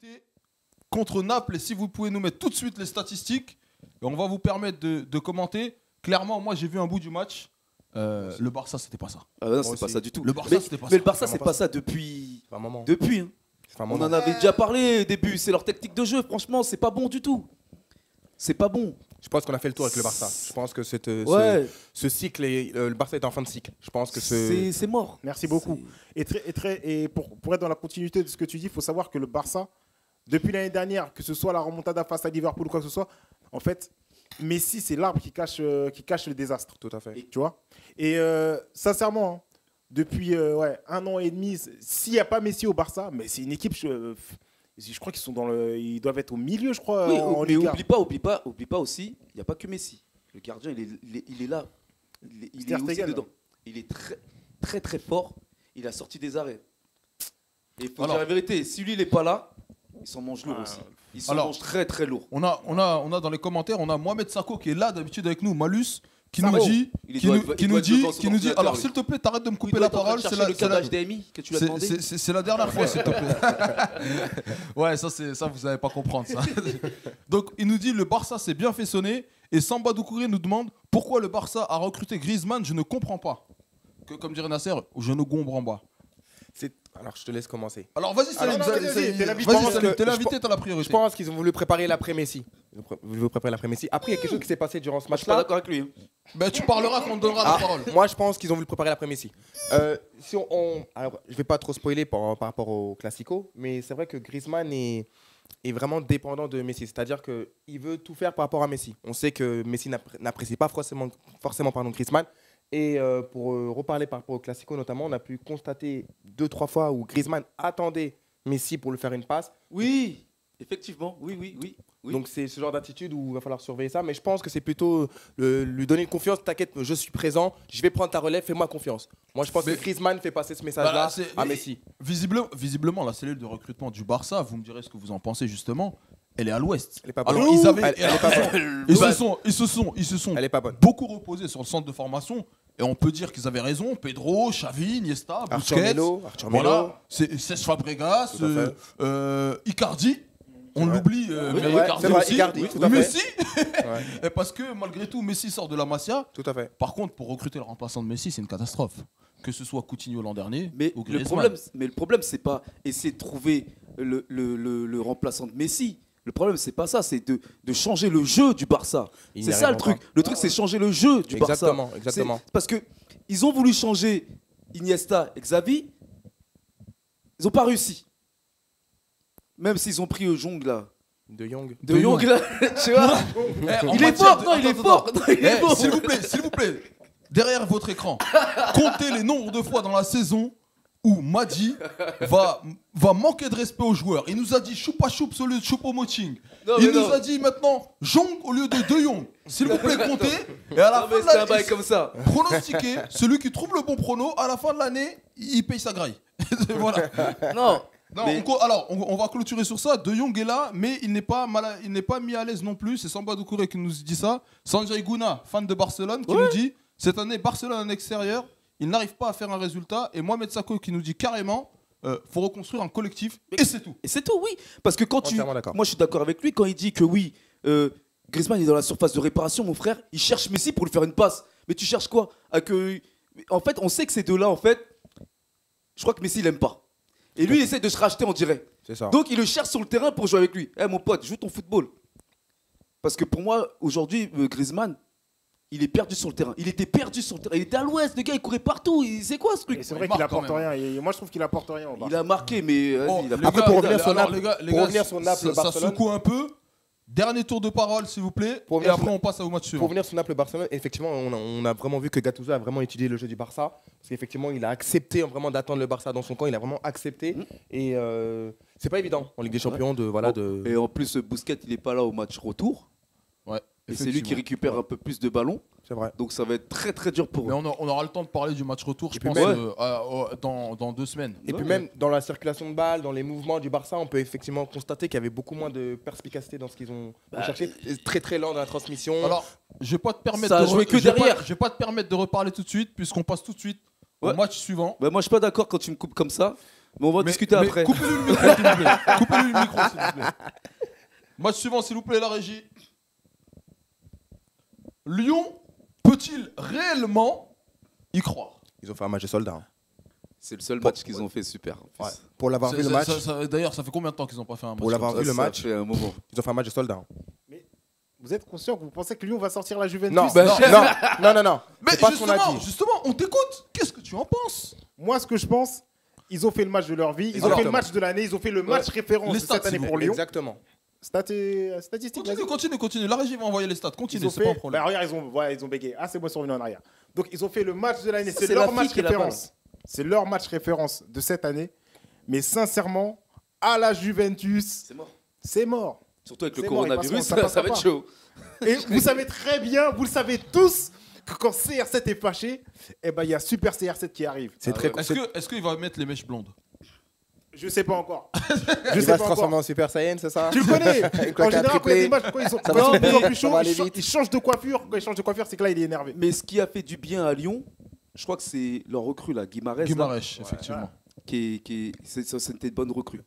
disputé contre Naples. Et si vous pouvez nous mettre tout de suite les statistiques, et on va vous permettre de commenter. Clairement, moi j'ai vu un bout du match. Le Barça, c'était pas ça. Ah non, c'est pas ça du tout. Le Barça, c'était pas ça. Mais le Barça, c'est pas ça depuis. Depuis. Hein. On en avait déjà parlé au début. C'est leur technique de jeu. Franchement, c'est pas bon du tout. C'est pas bon. Je pense qu'on a fait le tour avec le Barça. Je pense que ce cycle, le Barça est en fin de cycle. Je pense que c'est mort. Merci beaucoup. Et pour être dans la continuité de ce que tu dis, il faut savoir que le Barça, depuis l'année dernière, que ce soit la remontada face à Liverpool ou quoi que ce soit, en fait, Messi, c'est l'arbre qui cache le désastre. Tout à fait. Tu vois. Et sincèrement, hein, depuis 1 an et demi, s'il n'y a pas Messi au Barça, mais c'est une équipe. Je crois ils doivent être au milieu, je crois. Oui, en mais Liga. oublie pas aussi, il n'y a pas que Messi. Le gardien, il est là. Il est aussi dedans. Il est très, très, très fort. Il a sorti des arrêts. Et il faut dire la vérité, si lui, il n'est pas là, il s'en mange lourd aussi. Il s'en mange très, très lourd. On a dans les commentaires, on a Mohamed Sako qui est là d'habitude avec nous, Malus, qui nous dit, alors s'il te plaît, t'arrêtes de me couper la parole. C'est la dernière fois, s'il te plaît. Ouais, ça vous n'allez pas comprendre ça. Donc il nous dit, le Barça s'est bien fait sonner, et Samba Doucouré nous demande pourquoi le Barça a recruté Griezmann. Je ne comprends pas. Comme dirait Nasser, je ne comprends pas. Alors, je te laisse commencer. Alors, vas-y, Salim, t'es l'invité, t'as la priorité. Je pense qu'ils ont voulu préparer l'après-Messi. Après, il y a quelque chose qui s'est passé durant ce match-là. Je suis pas d'accord avec lui. Ben, tu parleras quand on te donnera la parole. Moi, je pense qu'ils ont voulu préparer l'après-Messi. Alors, je vais pas trop spoiler par rapport au Classico, mais c'est vrai que Griezmann est vraiment dépendant de Messi. C'est-à-dire qu'il veut tout faire par rapport à Messi. On sait que Messi n'apprécie pas forcément Griezmann. Et pour reparler par rapport au Classico notamment, on a pu constater 2-3 fois où Griezmann attendait Messi pour lui faire une passe. Oui, effectivement, oui. Donc c'est ce genre d'attitude où il va falloir surveiller ça. Mais je pense que c'est plutôt lui donner une confiance. T'inquiète, je suis présent, je vais prendre ta relève, fais-moi confiance. Moi je pense que Griezmann fait passer ce message-là à Messi. Visiblement, la cellule de recrutement du Barça, vous me direz ce que vous en pensez justement, elle est à l'ouest. Elle est pas bonne. Alors ils se sont beaucoup reposés sur le centre de formation. Et on peut dire qu'ils avaient raison. Pedro, Xavi, Iniesta, Busquets, voilà, Cesc Fabregas, Icardi. On l'oublie, Icardi aussi. Messi. Et parce que malgré tout, Messi sort de la Masia. Tout à fait. Par contre, pour recruter le remplaçant de Messi, c'est une catastrophe. Que ce soit Coutinho l'an dernier ou Griezmann. Le problème, c'est pas essayer de trouver le remplaçant de Messi. Le problème, c'est pas ça, c'est de changer le jeu du Barça. C'est ça le truc. Le truc, c'est changer le jeu du Barça. Exactement. Parce qu'ils ont voulu changer Iniesta et Xavi, ils n'ont pas réussi. Même s'ils ont pris Jong là. De Jong là, tu vois. Il est fort, non, il est fort. S'il vous plaît, derrière votre écran, comptez les nombres de fois dans la saison où Madi va manquer de respect aux joueurs. Il nous a dit Choupa Choup au lieu de Choupo-Moting. Il nous a dit maintenant Jong au lieu de Jong. S'il vous plaît, comptez. Et à la fin de l'année, comme ça. Pronostiquez, celui qui trouve le bon prono, à la fin de l'année, il paye sa graille. Voilà. Non, alors, on va clôturer sur ça. De Jong est là, mais il n'est pas mis à l'aise non plus. C'est Samba Doucouré qui nous dit ça. Sanjay Gouna, fan de Barcelone, qui nous dit cette année, Barcelone en extérieur, il n'arrive pas à faire un résultat. Et Mohamed Sako qui nous dit carrément faut reconstruire un collectif. Et c'est tout. Et c'est tout, oui. Parce que moi, je suis d'accord avec lui quand il dit que oui, Griezmann est dans la surface de réparation, mon frère. Il cherche Messi pour lui faire une passe. Mais tu cherches quoi? En fait, on sait que ces deux-là, en fait, je crois que Messi, il n'aime pas. Et lui, il essaie de se racheter, on dirait. C'est ça. Donc, il le cherche sur le terrain pour jouer avec lui. Mon pote, joue ton football. Parce que pour moi, aujourd'hui, Griezmann, il est perdu sur le terrain. Il était perdu sur le terrain. Il était à l'ouest, le gars, il courait partout. C'est quoi ce truc? C'est vrai qu'il apporte rien. Et moi, je trouve qu'il apporte rien. Il a marqué, mais. Après, pour revenir sur Naples, ça secoue un peu. Dernier tour de parole, s'il vous plaît. Et après, on passe au match suivant. Pour revenir sur Naples-Barcelone, effectivement, on a vraiment vu que Gattuso a vraiment étudié le jeu du Barça. Parce qu'effectivement, il a accepté vraiment d'attendre le Barça dans son camp. Il a vraiment accepté. Et c'est pas évident en Ligue des Champions Et en plus, Busquets, il n'est pas là au match retour. Ouais. Et c'est lui qui récupère un peu plus de ballons. C'est vrai. Donc ça va être très très dur pour eux. Mais on aura le temps de parler du match retour, je pense, dans 2 semaines. Et puis même dans la circulation de balles, dans les mouvements du Barça, on peut effectivement constater qu'il y avait beaucoup moins de perspicacité dans ce qu'ils ont recherché. Très très lent dans la transmission. Alors, je vais pas te permettre ça a joué que derrière. Je vais pas te permettre de reparler tout de suite, puisqu'on passe tout de suite au match suivant. Moi je suis pas d'accord quand tu me coupes comme ça. Mais on va discuter après. Coupez-lui le micro, s'il vous plaît. Coupez-lui le micro, s'il vous plaît. Match suivant, s'il vous plaît, la régie. Lyon peut-il réellement y croire? Ils ont fait un match de soldats. C'est le seul match qu'ils ont fait super. Ouais. Pour l'avoir vu le match. D'ailleurs, ça fait combien de temps qu'ils n'ont pas fait un match? Pour l'avoir vu le match, fait un moment. ils ont fait un match de soldats. Mais vous êtes conscient que vous pensez que Lyon va sortir la Juventus? Non. Mais C'est pas ce qu'on a dit. justement, on t'écoute. Qu'est-ce que tu en penses? Moi, ce que je pense, ils ont fait le match de leur vie, ils ont fait le match de l'année, ils ont fait le match référence de cette année pour Lyon. Exactement. Statistique. Continue. La régie va envoyer les stats. Continue, c'est pas un problème. Bah, regarde, ils ont bégayé. Ah, c'est moi, ils sont revenus en arrière. Donc, ils ont fait le match de l'année. C'est leur match référence. C'est leur match référence de cette année. Mais sincèrement, à la Juventus, c'est mort. Surtout avec le coronavirus, ça va être chaud. Et vous savez très bien, vous le savez tous, que quand CR7 est fâché, eh ben, il y a Super CR7 qui arrive. Est-ce qu'il va mettre les mèches blondes? Je sais pas encore. Il va se transformer en Super Saiyan, c'est ça? Tu le connais. En général, quand il y a des matchs, quand ils sont de plus en plus chauds, ils changent de coiffure. Quand ils changent de coiffure, c'est que là, il est énervé. Mais ce qui a fait du bien à Lyon, je crois que c'est leur recrue, là, Guimarães. Effectivement. C'était une bonne recrue.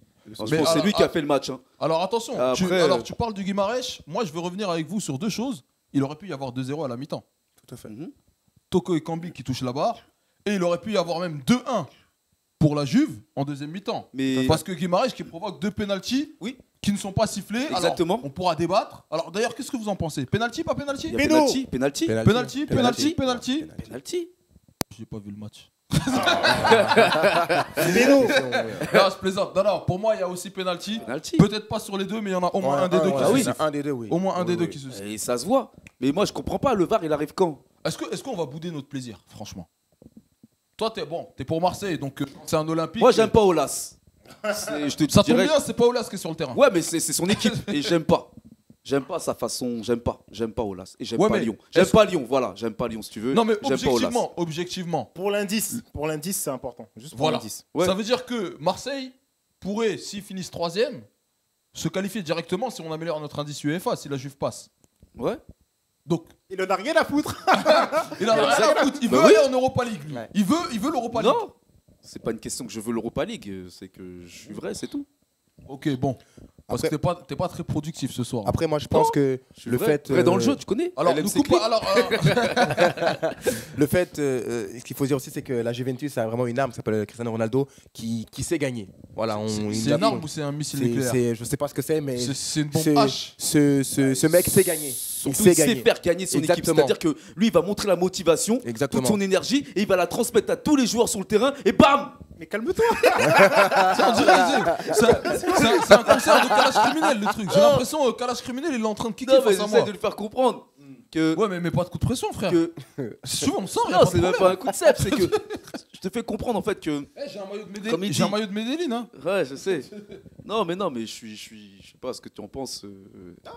C'est lui qui a fait le match. Hein. Alors attention, tu parles du Guimarães. Moi, je veux revenir avec vous sur deux choses. Il aurait pu y avoir 2-0 à la mi-temps. Tout à fait. Toko Ekambi qui touche la barre. Et il aurait pu y avoir même 2-1 pour la Juve en deuxième mi-temps. Parce que Guimarães qui provoque 2 pénaltys qui ne sont pas sifflés. Exactement. Alors, on pourra débattre. Alors d'ailleurs, qu'est-ce que vous en pensez? Pénalty, pas pénalty? Pénalty. J'ai pas vu le match. Péno. Non, je plaisante. Non, pour moi, il y a aussi pénalty. Peut-être pas sur les deux, mais il y en a au moins un des deux qui se siffle. Au moins un des deux qui se siffle. Et ça se voit. Mais moi, je comprends pas. Le VAR, il arrive quand? Est-ce qu'on va bouder notre plaisir, franchement? Toi, t'es pour Marseille, donc c'est un Olympique. Moi, j'aime pas Aulas. Ça tombe bien, c'est pas Aulas qui est sur le terrain. Ouais, mais c'est son équipe et j'aime pas. J'aime pas sa façon, j'aime pas Aulas et j'aime pas Lyon. J'aime pas Lyon, voilà, j'aime pas Lyon si tu veux. Non mais objectivement. Pour l'indice, c'est important. Juste pour voilà. l'indice. Ouais. Ça veut dire que Marseille pourrait, s'ils finissent 3e, se qualifier directement si on améliore notre indice UEFA, si la Juve passe. Ouais. Donc, il en a rien à foutre. Il veut aller en Europa League. Lui. Ouais. Il veut l'Europa League. Non, c'est pas une question que je veux l'Europa League, c'est que je suis vrai, c'est tout. Ok, bon. Parce que t'es pas très productif ce soir. Après, moi, je pense que le fait. Vrai dans le jeu, tu connais. Alors, le fait, ce qu'il faut dire aussi, c'est que la Juventus a vraiment une arme qui s'appelle Cristiano Ronaldo qui sait gagner. Voilà, c'est une arme ou c'est un missile nucléaire? Je sais pas ce que c'est, mais. C'est une bombe H. Ce mec sait gagner. Il sait faire gagner son équipe. C'est-à-dire que lui, il va montrer la motivation, toute son énergie, et il va la transmettre à tous les joueurs sur le terrain, et bam! Mais calme-toi. C'est un concert de calage criminel, le truc. J'ai l'impression que calage criminel, il est en train de kicker face à moi. J'essaie de le faire comprendre. Ouais, mais pas de coup de pression, frère. Souvent, on sent. Non, c'est même pas un coup de cep, c'est que je te fais comprendre en fait que. J'ai un maillot de Medellin, hein. Ouais, je sais. Non, mais je sais pas ce que tu en penses.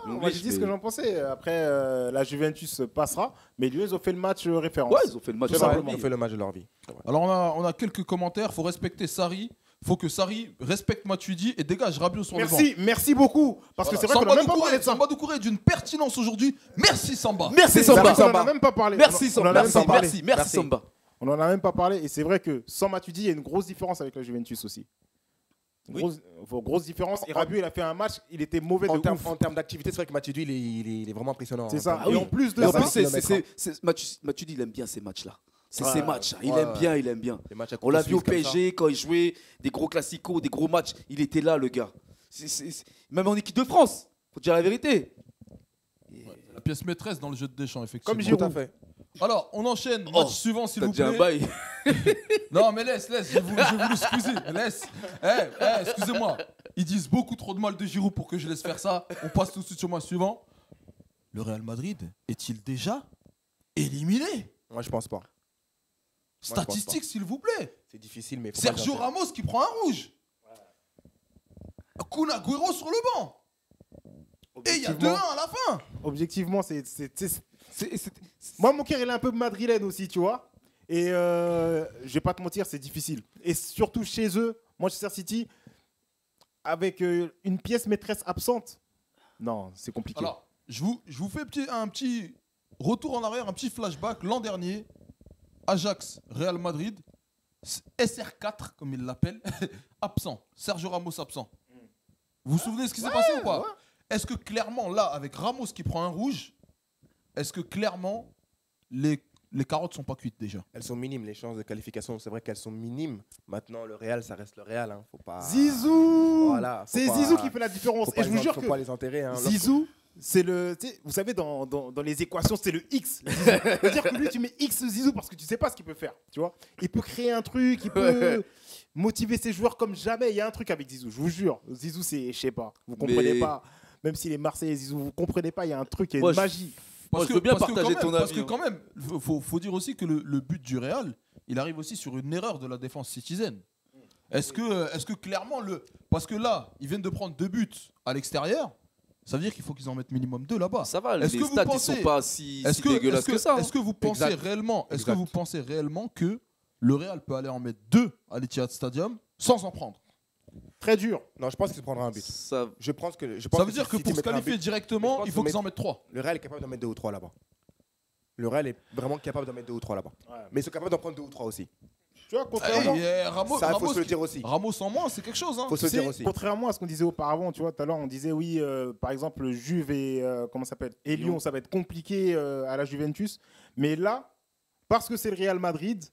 Moi, j'ai dit ce que j'en pensais. Après, la Juventus passera, mais Lyon, ils ont fait le match référence. Ouais, ils ont fait le match. Ils ont fait le match de leur vie. Alors, on a quelques commentaires. Faut respecter Sarri. Faut que Sarri respecte Matuidi et dégage Rabiot sur le banc. Merci beaucoup. Parce que c'est vrai qu'on n'a même pas parlé de ça. Samba Doucouré d'une pertinence aujourd'hui. Merci Samba. Merci Samba. On n'en a même pas parlé. Merci Samba. Merci Samba. On n'en a même pas parlé. Et c'est vrai que sans Matuidi, il y a une grosse différence avec la Juventus aussi. Grosse différence. Et Rabiot, il a fait un match, il était mauvais de ouf. En termes d'activité, c'est vrai que Matuidi, il est vraiment impressionnant. C'est ça. Et en plus de ça, Matuidi, il aime bien ces matchs-là. C'est ses matchs. Il aime bien. On l'a vu au PSG quand il jouait des gros classicos, des gros matchs. Il était là, le gars. Même en équipe de France, faut dire la vérité. La pièce maîtresse dans le jeu de Deschamps, effectivement. Comme Giroud. Tout à fait. Alors, on enchaîne. Match suivant, s'il vous plaît. Un bail. Non, mais laisse. Je vais vous l'excuser. Laisse. Excusez-moi. Ils disent beaucoup trop de mal de Giroud pour que je laisse faire ça. On passe tout de suite sur le match suivant. Le Real Madrid est-il déjà éliminé? Moi, je pense pas. Statistiques, s'il vous plaît. C'est difficile, mais. Sergio Ramos qui prend un rouge. Kun Agüero sur le banc. Et il y a 2-1 à la fin. Objectivement, moi, mon cœur, il est un peu madrilène aussi, tu vois. Et je vais pas te mentir, c'est difficile. Et surtout chez eux, Manchester City, avec une pièce maîtresse absente. Non, c'est compliqué. Alors, je vous fais un petit retour en arrière, un petit flashback. L'an dernier, Ajax, Real Madrid, SR4, comme ils l'appellent, absent, Sergio Ramos absent. Vous vous souvenez de ce qui s'est passé ou pas? Est-ce que clairement, là, avec Ramos qui prend un rouge, est-ce que clairement, les carottes sont pas cuites déjà? Elles sont minimes, les chances de qualification, c'est vrai qu'elles sont minimes. Maintenant, le Real, ça reste le Real. Hein. Faut pas... Zizou voilà, c'est Zizou qui fait la différence. Et je vous jure que faut pas les enterrer. Hein. Zizou, c'est le... Vous savez, dans les équations, c'est le X. C'est-à-dire que lui, tu mets X Zizou parce que tu sais pas ce qu'il peut faire. Tu vois, il peut créer un truc, il peut motiver ses joueurs comme jamais. Il y a un truc avec Zizou, je vous jure. Zizou, c'est, je sais pas, vous comprenez pas. Même s'il est Marseillais, Zizou, vous comprenez pas, il y a un truc, il y a une magie. Parce que, je veux bien partager ton avis. Parce que quand même, faut dire aussi que le but du Real, il arrive aussi sur une erreur de la défense citizenne. Est-ce que clairement parce que là, ils viennent de prendre 2 buts à l'extérieur, ça veut dire qu'il faut qu'ils en mettent minimum 2 là-bas. Ça va, les stats ils sont pas si dégueulasses que ça. Est-ce que vous pensez réellement que le Real peut aller en mettre 2 à l'Etihad Stadium sans en prendre? Très dur. Non, je pense qu'il se prendra un but. Ça veut dire que pour se qualifier directement, il faut qu'ils en mettent 3. Le Real est capable d'en mettre 2 ou 3 là-bas. Le Real est vraiment capable d'en mettre 2 ou 3 là-bas. Ouais. Mais ils sont capables d'en prendre 2 ou 3 aussi. Tu vois, contrairement... ça, faut se le dire aussi. Ramos en moins, c'est quelque chose. Hein. Faut se le dire aussi. Contrairement à ce qu'on disait auparavant, tu vois, tout à l'heure, on disait oui, par exemple, Juve et et Lyon, ça va être compliqué à la Juventus. Mais là, parce que c'est le Real Madrid,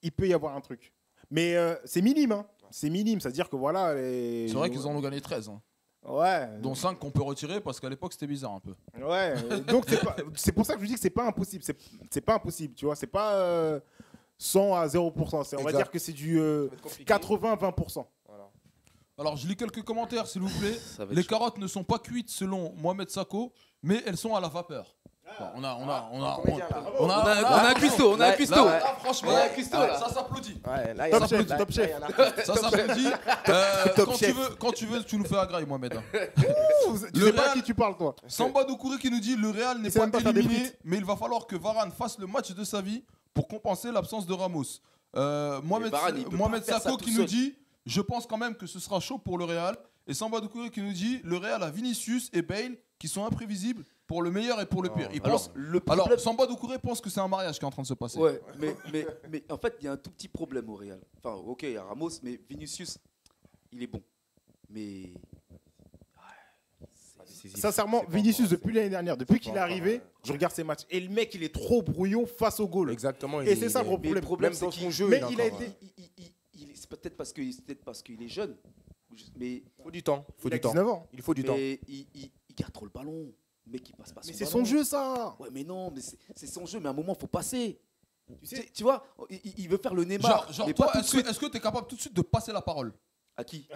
il peut y avoir un truc. Mais c'est minime, hein. C'est minime, c'est-à-dire que voilà. C'est vrai qu'ils en ont gagné 13. Hein. Ouais. Dont 5 qu'on peut retirer parce qu'à l'époque c'était bizarre un peu. Ouais. Donc c'est pour ça que je vous dis que c'est pas impossible. C'est pas impossible, tu vois. C'est pas 100 à 0%. On va dire que c'est du 80-20%. Voilà. Alors je lis quelques commentaires s'il vous plaît. Les carottes ne sont pas cuites selon Mohamed Sako, mais elles sont à la vapeur. Bon, on a un cuistot, franchement, on a un cuistot là. Ça s'applaudit. Top chef. Ça s'applaudit. Quand tu veux, tu nous fais un graille, Mohamed. Tu sais pas à qui tu parles, toi. Samba Doucouré qui nous dit le Real n'est pas éliminé, mais il va falloir que Varane fasse le match de sa vie pour compenser l'absence de Ramos. Mohamed Sako qui nous dit je pense quand même que ce sera chaud pour le Real. Et Samba Doucouré qui nous dit le Real a Vinicius et Bale qui sont imprévisibles pour le meilleur et pour le pire. Alors Samba Doucouré pense que c'est un mariage qui est en train de se passer. Ouais, mais en fait, il y a un tout petit problème au Real. Enfin, ok, il y a Ramos, mais Vinicius, il est bon. Mais... Sincèrement, Vinicius, depuis l'année dernière, depuis qu'il est arrivé, je regarde ses matchs. Et le mec, il est trop brouillon face au goal. Exactement. Et c'est ça le gros problème. Le problème, c'est son jeu. Mais il a été... C'est peut-être parce qu'il est jeune. Mais il faut du temps. Il a 19 ans. Il faut du temps. Mais il garde trop le ballon. Le mec, il passe pas son ballon. Mais c'est son jeu, ça. Ouais, mais non, mais c'est son jeu. Mais à un moment, il faut passer. Tu vois, il veut faire le Neymar. Genre toi, est-ce que tu es capable tout de suite de passer la parole? À qui?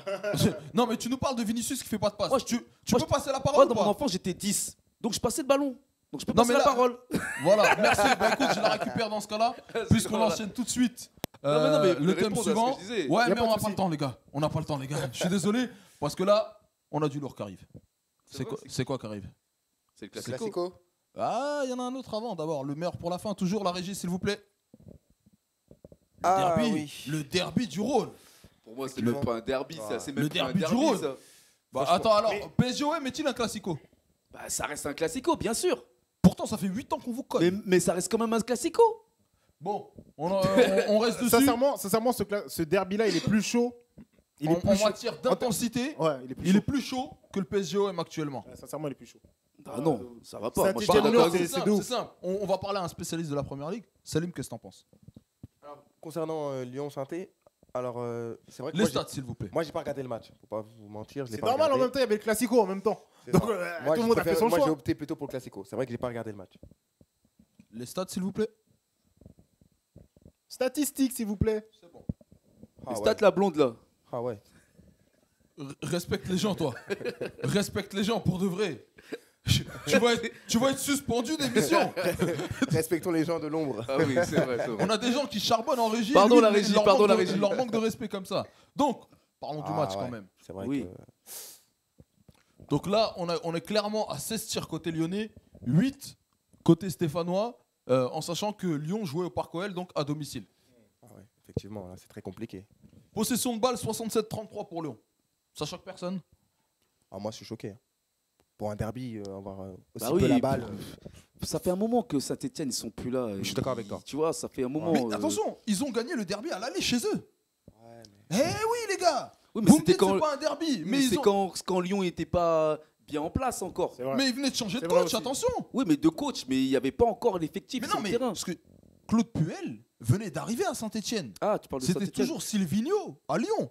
Non, mais tu nous parles de Vinicius qui fait pas de passe. Tu peux passer la parole? Moi, dans mon enfance, j'étais 10. Donc, je passais le ballon. Donc, je peux passer la parole. Voilà, merci. Bah écoute, je la récupère dans ce cas-là, puisqu'on enchaîne tout de suite. Le thème suivant. Ouais, mais on n'a pas le temps, les gars. On n'a pas le temps, les gars. Je suis désolé, parce que là, on a du lourd qui arrive. C'est quoi qui arrive? C'est le Classico. Ah, il y en a un autre avant, d'abord. Le meilleur pour la fin, toujours la régie, s'il vous plaît. Le derby du Rhône. Pour moi, c'est même pas un derby, ça. C'est même le derby du Rhône. Bah, attends, alors, PSG-OM est-il un Classico? Bah, ça reste un Classico, bien sûr. Pourtant, ça fait 8 ans qu'on vous colle. Mais ça reste quand même un Classico. Bon, on reste dessus. Sincèrement, ce derby-là, il est plus chaud. En matière d'intensité, il est plus chaud que le PSG-OM actuellement. Sincèrement, il est plus chaud. Ah non, ça va pas. C'est simple. On va parler à un spécialiste de la Première Ligue. Salim, qu'est-ce que t'en penses? Alors, concernant Lyon-Sainté, c'est vrai que les stats, s'il vous plaît. Moi, j'ai pas regardé le match. Faut pas vous mentir. C'est normal, en même temps, il y avait le Classico en même temps. Donc, tout le monde a fait son choix. Moi, j'ai opté plutôt pour le Classico. C'est vrai que j'ai pas regardé le match. Les stats, s'il vous plaît. Statistiques, s'il vous plaît. C'est bon. Les stats, la blonde, là. Ah ouais. Respecte les gens, toi. Respecte les gens, pour de vrai. Tu vas être suspendu d'émission. Respectons les gens de l'ombre. Ah oui, c'est vrai. On a des gens qui charbonnent en régie. Pardon, la régie. Il leur manque de respect comme ça. Donc, parlons du match quand même. C'est vrai que... Donc là, on est clairement à 16 tirs côté lyonnais, 8 côté stéphanois, en sachant que Lyon jouait au Parc OL, donc à domicile. Ah ouais, effectivement, c'est très compliqué. Possession de balle, 67-33 pour Lyon. Ça choque personne? Ah, moi, je suis choqué. Pour un derby, avoir aussi peu la balle. Ça fait un moment que Saint-Etienne, ils sont plus là. Je suis d'accord avec toi. Tu vois, ça fait un moment. Mais attention, ils ont gagné le derby à l'aller chez eux. Ouais, mais... Eh oui, les gars. Oui, mais c'était quand c'est pas un derby. Mais c'est quand Lyon n'était pas bien en place encore. Mais il venait de changer de coach, attention. Oui, mais de coach, mais il n'y avait pas encore l'effectif sur le terrain. Parce que Claude Puel venait d'arriver à Saint-Etienne. Ah, tu parles de Saint-Etienne. C'était toujours Silvino à Lyon.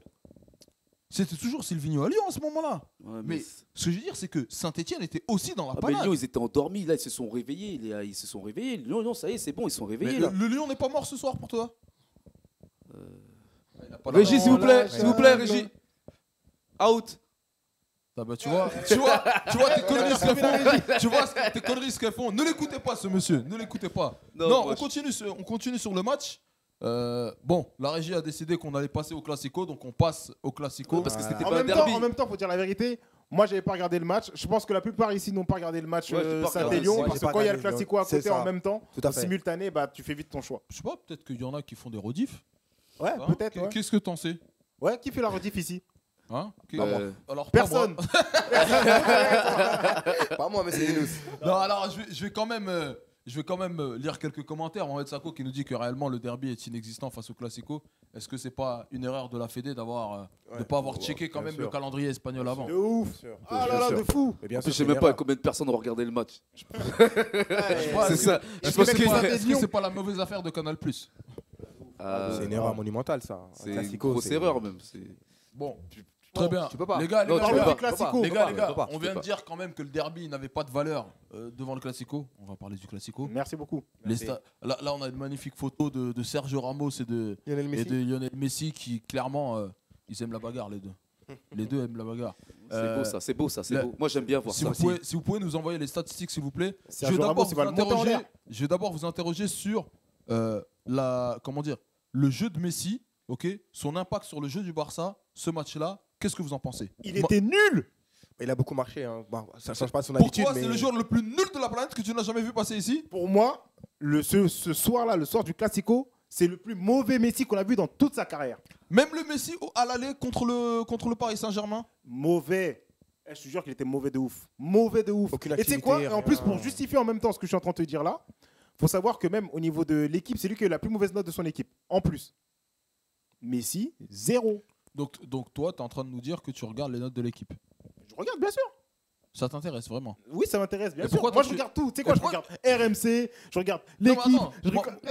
C'était toujours Silvino à Lyon à ce moment-là. Ouais, mais ce que je veux dire, c'est que Saint-Etienne était aussi dans la panade. Mais Lyon, ils étaient endormis. Là, ils se sont réveillés. Ils se sont réveillés. Lyon, ça y est, c'est bon, ils se sont réveillés. Le Lyon n'est pas mort ce soir pour toi Régie, s'il vous plaît. S'il vous plaît, Régie. Out. Ah bah tu vois tes conneries ce qu'elles font. Tu vois tes conneries ce qu'elles font. Ne l'écoutez pas ce monsieur, ne l'écoutez pas. Non, on continue sur le match. Bon, la régie a décidé qu'on allait passer au Classico, donc on passe au Classico. Parce que c'était pas un derby. En même temps, faut dire la vérité. Moi, j'avais pas regardé le match. Je pense que la plupart ici n'ont pas regardé le match Saint-Élion. Parce que quand il y a le Classico à côté en même temps, en simultané, bah tu fais vite ton choix. Je sais pas, peut-être qu'il y en a qui font des rediffs. Ouais, peut-être. Qu'est-ce que t'en sais? Ouais, qui fait la rediff ici? Hein? Alors, personne. Pas moi, mais c'est nous. Non, alors je vais quand même lire quelques commentaires. Mohamed Sako qui nous dit que réellement le derby est inexistant face au Classico. Est-ce que c'est pas une erreur de la Fédé de pas avoir checké quand même le calendrier espagnol avant? De ouf. Ah là là, de fou. Je sais même pas combien de personnes ont regardé le match. C'est ça. Est-ce que c'est pas la mauvaise affaire de Canal+? C'est une erreur monumentale, ça. C'est une grosse erreur même. Bon. Très bien. Tu peux pas. Les gars, on vient de dire quand même que le derby n'avait pas de valeur devant le Classico. On va parler du Classico. Merci beaucoup. Là, on a une magnifique photo de Sergio Ramos et de Lionel Messi qui, clairement, ils aiment la bagarre, les deux. Les deux aiment la bagarre. C'est beau ça. Moi, j'aime bien voir ça. Si vous pouvez nous envoyer les statistiques, s'il vous plaît. Je vais d'abord vous interroger sur le jeu de Messi, son impact sur le jeu du Barça, ce match-là. Qu'est-ce que vous en pensez? Il était nul. Il a beaucoup marché. Hein. Bon, ça ne change pas son habitude. Pour toi, c'est le joueur le plus nul de la planète que tu n'as jamais vu passer ici? Pour moi, ce soir-là, le soir du Classico, c'est le plus mauvais Messi qu'on a vu dans toute sa carrière. Même le Messi à l'aller contre le Paris Saint-Germain? Mauvais. Je te jure qu'il était mauvais de ouf. Mauvais de ouf. Et tu sais quoi? En plus, pour justifier en même temps ce que je suis en train de te dire là, faut savoir que même au niveau de l'équipe, c'est lui qui a eu la plus mauvaise note de son équipe. En plus. Messi, 0. Donc toi, tu es en train de nous dire que tu regardes les notes de l'équipe? Je regarde, bien sûr. Ça t'intéresse vraiment? Oui, ça m'intéresse, bien sûr. Moi, je regarde tout. Tu sais quoi, je regarde RMC, je regarde l'équipe.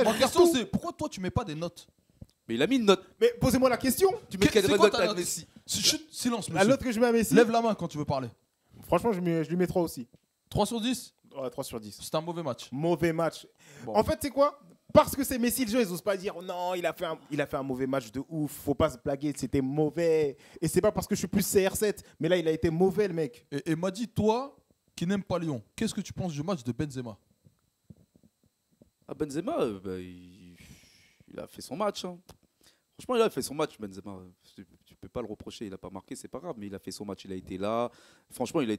Ma question, c'est pourquoi toi, tu mets pas des notes? Mais il a mis une note. Mais posez-moi la question. Tu mets quelle note à Messi? Silence, monsieur. La note que je mets à Messi. Lève la main quand tu veux parler. Franchement, je lui mets 3 aussi. 3 sur 10? Ouais, 3 sur 10. C'est un mauvais match. Mauvais match. Bon. En fait, c'est quoi? Parce que c'est Messi, les gens, ils osent pas dire non, il a fait un mauvais match de ouf. Faut pas se blaguer, c'était mauvais. Et c'est pas parce que je suis plus CR7, mais là, il a été mauvais, le mec. Et m'a dit, toi, qui n'aime pas Lyon, qu'est-ce que tu penses du match de Benzema? Benzema, il a fait son match. Hein. Franchement, il a fait son match, Benzema. Tu peux pas le reprocher, il a pas marqué, c'est pas grave, mais il a fait son match, il a été là. Franchement, il a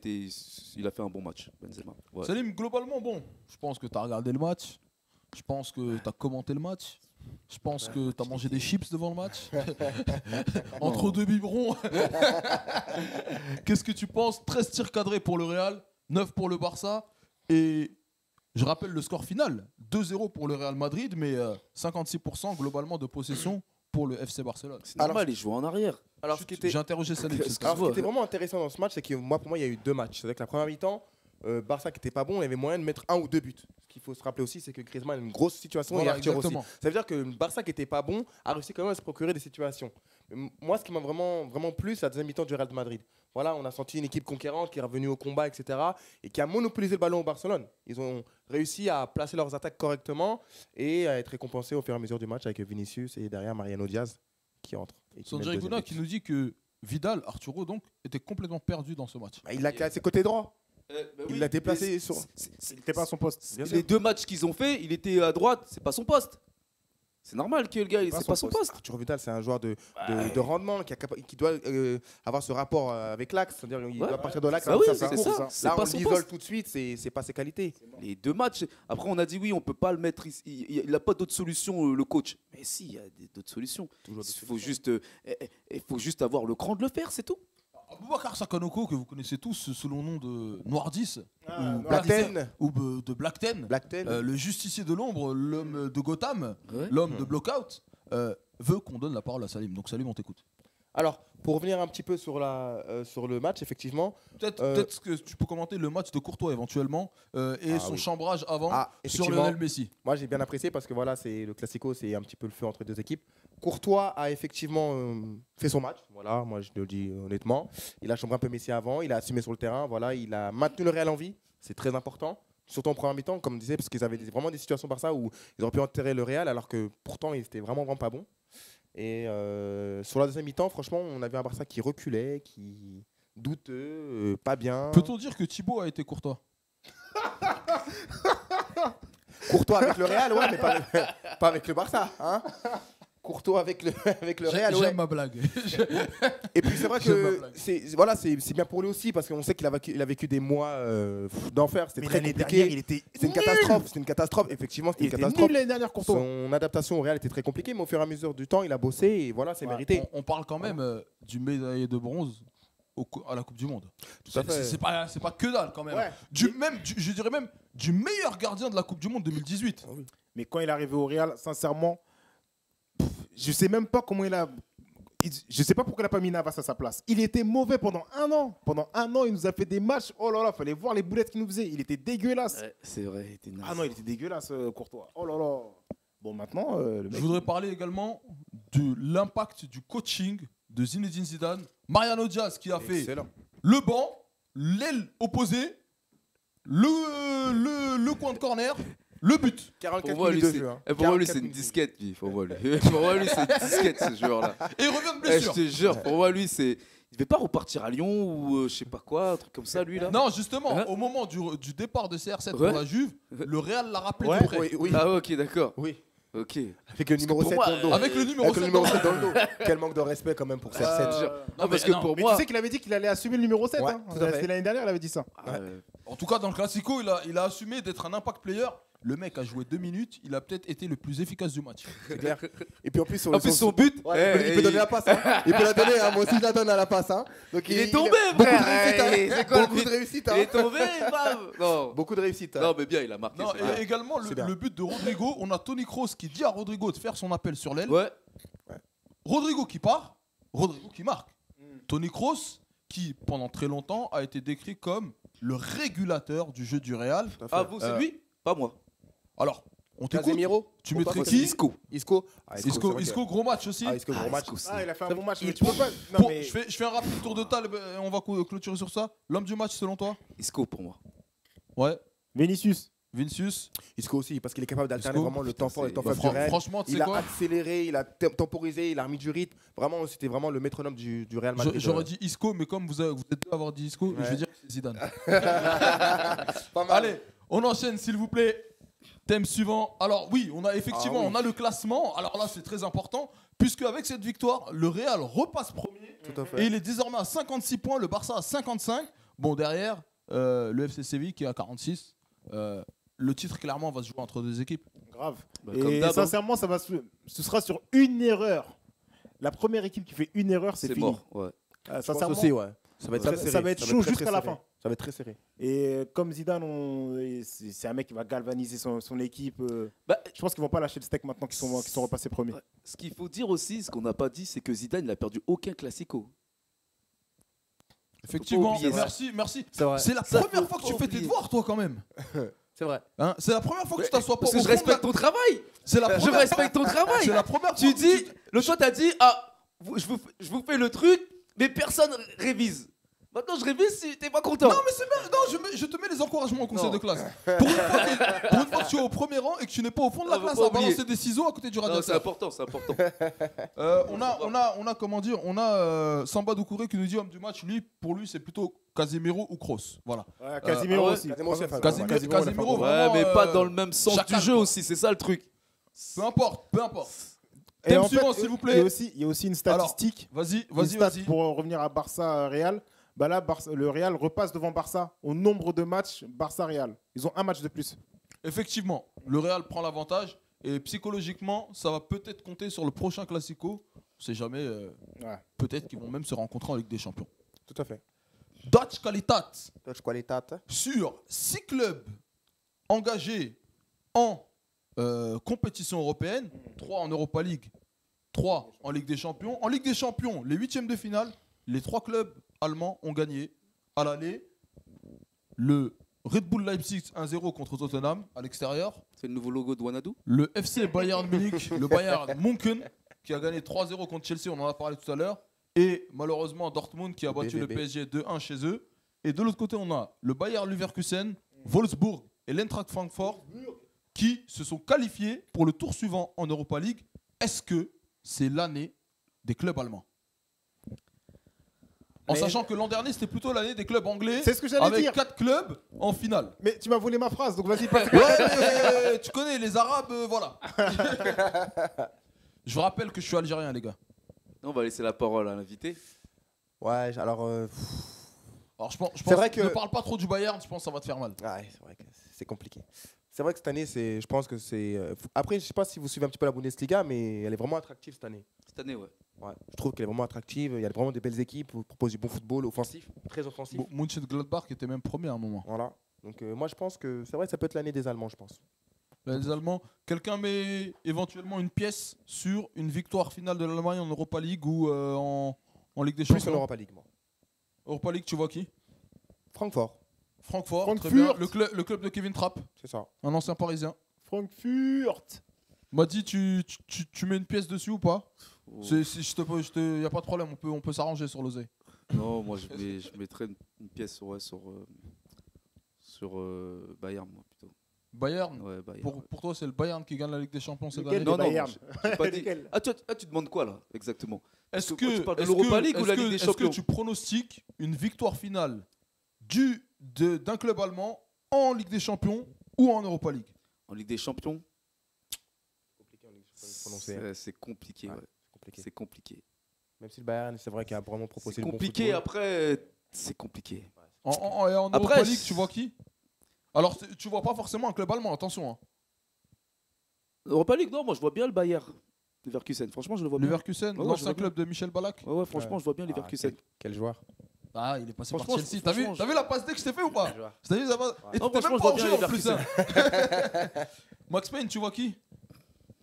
fait un bon match, Benzema. Ouais. Salim, globalement, bon, je pense que tu as regardé le match. Je pense que tu as commenté le match. Je pense que tu as mangé des chips devant le match. Entre deux biberons. Qu'est-ce que tu penses? 13 tirs cadrés pour le Real, 9 pour le Barça. Et je rappelle le score final. 2-0 pour le Real Madrid, mais 56% globalement de possession pour le FC Barcelone. C'est normal, il joue en arrière. J'ai interrogé Salim. Ce qui était vraiment intéressant dans ce match, c'est que pour moi, il y a eu 2 matchs. C'est-à-dire que la première mi-temps, Barça qui n'était pas bon, il y avait moyen de mettre 1 ou 2 buts. Ce qu'il faut se rappeler aussi, c'est que Griezmann a une grosse situation et Arthur aussi. Ça veut dire que le Barça qui n'était pas bon a réussi quand même à se procurer des situations. Moi, ce qui m'a vraiment plu, c'est la deuxième mi-temps du Real de Madrid. Voilà, on a senti une équipe conquérante qui est revenue au combat, etc. et qui a monopolisé le ballon au Barcelone. Ils ont réussi à placer leurs attaques correctement et à être récompensés au fur et à mesure du match avec Vinicius et derrière Mariano Diaz qui entre. Sanjay Gouna qui nous dit que Vidal, Arturo donc, était complètement perdu dans ce match. Il l'a cassé côté droit. Il l'a déplacé sur. Il n'était pas à son poste. Les 2 matchs qu'ils ont fait, il était à droite, c'est pas son poste. C'est normal que le gars, c'est pas son poste. Arturo Vidal, c'est un joueur de rendement qui doit avoir ce rapport avec l'axe. C'est-à-dire qu'il doit partir de l'axe. Bah oui, c'est ça. Là, on l'isole tout de suite, c'est pas ses qualités. Les 2 matchs. Après, on a dit oui, on peut pas le mettre ici. Il n'a pas d'autre solution, le coach. Mais si, il y a d'autres solutions. Il faut juste avoir le cran de le faire, c'est tout. Aboubacar Sakanoko, que vous connaissez tous sous le nom de Noir 10 ou de Black Ten, le justicier de l'ombre, l'homme de Gotham, l'homme de Blockout, veut qu'on donne la parole à Salim. Donc Salim, on t'écoute. Alors, pour revenir un petit peu sur le match, effectivement. Peut-être que tu peux commenter le match de Courtois éventuellement et son chambrage avant sur Lionel Messi. Moi, j'ai bien apprécié parce que voilà, le Classico, c'est un petit peu le feu entre deux équipes. Courtois a effectivement fait son match. Voilà, moi, je le dis honnêtement. Il a chambré un peu Messi avant, il a assumé sur le terrain. Voilà, il a maintenu le Real en vie. C'est très important. Surtout en première mi-temps, comme je disais, parce qu'ils avaient vraiment des situations par ça où ils auraient pu enterrer le Real alors que pourtant, ils étaient vraiment pas bons. Et sur la deuxième mi-temps, franchement, on avait un Barça qui reculait, qui douteux, pas bien. Peut-on dire que Thibaut a été Courtois? Courtois avec le Real, ouais, mais pas avec le Barça. Hein, Courtois avec le Real, ouais. J'aime ma blague. Et puis c'est vrai que c'est bien pour lui aussi parce qu'on sait qu'il a vécu des mois d'enfer. C'était très compliqué. C'est une catastrophe. Effectivement, c'était une catastrophe. L'année dernière, Courtois. Son adaptation au Real était très compliquée, mais au fur et à mesure du temps, il a bossé et voilà, c'est mérité. On parle quand même du médaillé de bronze à la Coupe du Monde. Tout à fait. C'est pas que dalle quand même. Ouais. Je dirais même du meilleur gardien de la Coupe du Monde 2018. Ah oui. Mais quand il est arrivé au Real, sincèrement, je sais même pas comment il a. Je sais pas pourquoi il n'a pas mis Navas à sa place. Il était mauvais pendant un an. Pendant un an, il nous a fait des matchs. Oh là là, fallait voir les boulettes qu'il nous faisait. Il était dégueulasse. Ouais, c'est vrai, il était naze. Ah non, il était dégueulasse, Courtois. Oh là là. Bon, maintenant, le mec. Je voudrais parler également de l'impact du coaching de Zinedine Zidane. Mariano Diaz qui a fait le banc, l'aile opposée, le coin de corner. Le but. 44 minutes de jeu. Pour moi, lui, c'est une disquette. Pour moi, lui, c'est une disquette, ce joueur-là. Et il revient de blessure. Je te jure, pour moi, lui, c'est. Il devait pas repartir à Lyon ou je sais pas quoi, un truc comme ça, lui, là. Non, justement, au moment du départ de CR7 pour la Juve, le Real l'a rappelé de près. Oui. Ah, ok, d'accord. Oui. Ok. Avec le numéro 7 dans le dos. Avec le numéro 7 dans le dos. Quel manque de respect quand même pour CR7. Non, parce que pour moi. Tu sais qu'il avait dit qu'il allait assumer le numéro 7. C'était l'année dernière, il avait dit ça. En tout cas, dans le Classico, il a assumé d'être un impact player. Le mec a joué 2 minutes, il a peut-être été le plus efficace du match. C'est clair. Et puis en plus, son but, il peut donner la passe. Hein. Il peut la donner, moi aussi je la donne à la passe. Hein. Donc, il est tombé, frère. Beaucoup de réussite. Il est tombé, bam. Beaucoup de réussite. Non, mais bien, il a marqué. Non, et également, le but de Rodrigo, on a Toni Kroos qui dit à Rodrigo de faire son appel sur l'aile. Ouais. Rodrigo qui part, Rodrigo qui marque. Toni Kroos qui, pendant très longtemps, a été décrit comme le régulateur du jeu du Real. Ah, vous, c'est lui? Pas moi. Alors, on t'écoute. Casemiro. Tu mettrais qui? Isco, gros match aussi. Gros match. Il a fait un bon match. Tu peux pas. Je fais un rapide tour de table et on va clôturer sur ça. L'homme du match selon toi? Isco pour moi. Ouais. Vinicius. Isco aussi, parce qu'il est capable d'alterner vraiment le temps fort et le temps faible du Real. Franchement, il a accéléré, il a temporisé, il a remis du rythme. Vraiment, c'était vraiment le métronome du Real Madrid. J'aurais dit Isco, mais comme vous êtes deux à avoir dit Isco, je vais dire que c'est Zidane. Allez, on enchaîne s'il vous plaît. Thème suivant. Alors oui, on a le classement. Alors là, c'est très important, puisque avec cette victoire, le Real repasse premier. Tout à fait. Et il est désormais à 56 points, le Barça à 55. Bon, derrière, le FC Séville qui est à 46. Le titre, clairement, va se jouer entre deux équipes. Grave. Et sincèrement, ce sera sur une erreur. La première équipe qui fait une erreur, c'est fini. Mort. Ouais. Sincèrement, aussi, ouais. Ça va être chaud jusqu'à la fin. Ça va être très serré. Et comme Zidane, c'est un mec qui va galvaniser son équipe. Je pense qu'ils vont pas lâcher le steak maintenant qu'ils sont repassés premiers. Ouais. Ce qu'il faut dire aussi, ce qu'on n'a pas dit, c'est que Zidane, il a perdu aucun classico. Effectivement, merci. C'est la première fois que tu fais tes devoirs, toi, quand même. C'est vrai. Hein, c'est la première fois que tu t'assois pas. Parce que je respecte ton travail. Je respecte ton travail. C'est la première fois. Tu dis, le choix t'as dit, je vous fais le truc, mais personne révise. Maintenant, je révise si t'es pas content. Non, mais c'est bien. Non, je te mets les encouragements au conseil de classe. Pour une fois que tu es au premier rang et que tu n'es pas au fond de la classe à balancer des ciseaux à côté du radiateur. C'est important, c'est important. On a Samba Doucouré qui nous dit homme du match. Pour lui, c'est plutôt Casemiro ou Kroos. Voilà. Casemiro aussi. Casemiro, ouais, mais pas dans le même sens du jeu aussi. C'est ça le truc. Peu importe. Thème suivant, s'il vous plaît. Il y a aussi une statistique. Vas-y. Pour revenir à Barça-Real. Là, le Real repasse devant Barça au nombre de matchs Barça-Real. Ils ont un match de plus. Effectivement, le Real prend l'avantage et psychologiquement, ça va peut-être compter sur le prochain Classico. On ne sait jamais. Peut-être qu'ils vont même se rencontrer en Ligue des Champions. Tout à fait. Dutch Qualitat. Sur 6 clubs engagés en compétition européenne, 3 en Europa League, 3 en Ligue des Champions. En Ligue des Champions, les 8e de finale, les 3 clubs allemands ont gagné. À l'aller, le Red Bull Leipzig 1-0 contre Tottenham à l'extérieur. C'est le nouveau logo de Wanadu. Le FC Bayern Munich, le Bayern München, qui a gagné 3-0 contre Chelsea, on en a parlé tout à l'heure. Et malheureusement Dortmund qui a battu le PSG 2-1 chez eux. Et de l'autre côté, on a le Bayer Leverkusen, Wolfsburg et l'Eintracht Francfort qui se sont qualifiés pour le tour suivant en Europa League. Est-ce que c'est l'année des clubs allemands? En sachant que l'an dernier, c'était plutôt l'année des clubs anglais. C'est ce que j'allais dire. Avec 4 clubs en finale. Mais tu m'as volé ma phrase, donc vas-y. Ouais, mais tu connais les Arabes, voilà. Je vous rappelle que je suis algérien, les gars. On va laisser la parole à l'invité. Ouais, alors je pense vrai que ne parle pas trop du Bayern, je pense que ça va te faire mal. Ouais, c'est vrai que c'est compliqué. C'est vrai que cette année, je pense que c'est. Après, je sais pas si vous suivez un petit peu la Bundesliga, mais elle est vraiment attractive cette année. Cette année, ouais. Ouais, je trouve qu'elle est vraiment attractive. Il y a vraiment des belles équipes, vous proposez du bon football offensif, très offensif. Mönchengladbach était même premier à un moment. Voilà. Donc moi, je pense que c'est vrai que ça peut être l'année des Allemands, je pense. Les Allemands. Quelqu'un met éventuellement une pièce sur une victoire finale de l'Allemagne en Europa League ou en Ligue des Champions? Plus en Europa League, moi. Europa League, tu vois qui? Francfort, très bien. Le club de Kevin Trapp, c'est ça. un ancien Parisien. Francfort. M'a dit, tu mets une pièce dessus ou pas? Oh. Y a pas de problème, on peut s'arranger sur l'oseille. Non, moi je mettrais une pièce sur Bayern, moi plutôt. Bayern, ouais, Bayern. Pour toi, c'est le Bayern qui gagne la Ligue des Champions cette Lequel année? Non, Bayern. J'ai pas dit. Tu demandes quoi là exactement? Est-ce Quand tu parles de l'Europa League ou la Ligue des Champions? Est-ce que tu pronostiques une victoire finale d'un club allemand en Ligue des Champions ou en Europa League? En Ligue des Champions, C'est compliqué. Ouais. C'est compliqué. Même si le Bayern, c'est vrai qu'il a vraiment proposé c'est le bon compliqué. football. Après, c'est compliqué. En Europa League, tu vois qui? Alors, tu vois pas forcément un club allemand, attention. Hein. Europa League, non, moi je vois bien le Bayern. Leverkusen, franchement, je le vois bien. Leverkusen, l'ancien club de Michel Ballack. Ouais, franchement, je vois bien Leverkusen. Quel joueur? Ah, il est passé par Chelsea. T'as vu la passe D que je t'ai fait ou pas? T'as vu, Et non, t'es même pas obligé en plus. Hein. Max Payne, tu vois qui?